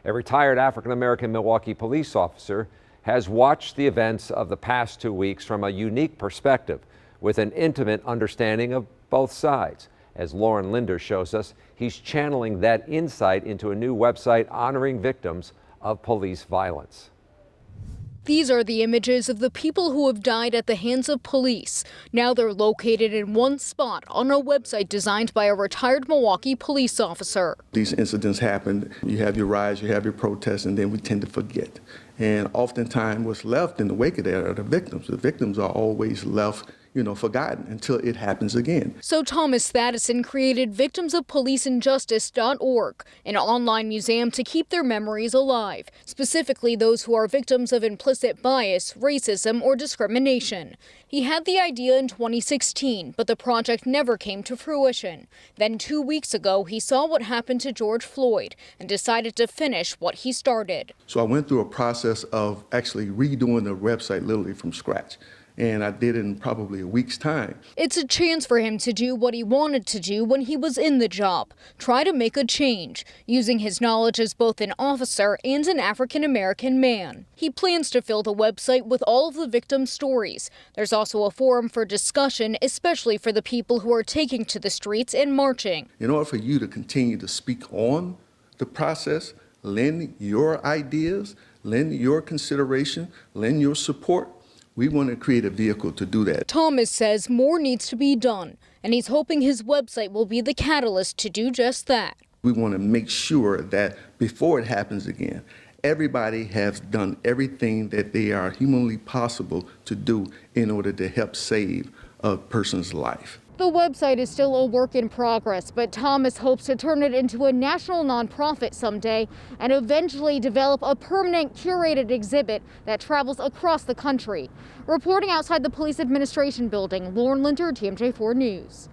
A retired African-American Milwaukee police officer has watched the events of the past 2 weeks from a unique perspective with an intimate understanding of both sides. As Lauren Linder shows us, he's channeling that insight into a new website honoring victims of police violence. These are the images of the people who have died at the hands of police. Now they're located in one spot on a website designed by a retired Milwaukee police officer. These incidents happen. You have your riots, you have your protests, and then we tend to forget. And oftentimes what's left in the wake of that are the victims. The victims are always left, forgotten until it happens again. So Thomas Thadison created victimsofpoliceinjustice.org, an online museum to keep their memories alive, specifically those who are victims of implicit bias, racism, or discrimination. He had the idea in 2016, but the project never came to fruition. Then 2 weeks ago, he saw what happened to George Floyd and decided to finish what he started. So I went through a process of actually redoing the website literally from scratch. And I did it in probably a week's time. It's a chance for him to do what he wanted to do when he was in the job, try to make a change, using his knowledge as both an officer and an African-American man. He plans to fill the website with all of the victims' stories. There's also a forum for discussion, especially for the people who are taking to the streets and marching. In order for you to continue to speak on the process, lend your ideas, lend your consideration, lend your support, we want to create a vehicle to do that. Thomas says more needs to be done, and he's hoping his website will be the catalyst to do just that. We want to make sure that before it happens again, everybody has done everything that they are humanly possible to do in order to help save a person's life. The website is still a work in progress, but Thomas hopes to turn it into a national nonprofit someday and eventually develop a permanent curated exhibit that travels across the country. Reporting outside the Police Administration Building, Lauren Linder, TMJ4 News.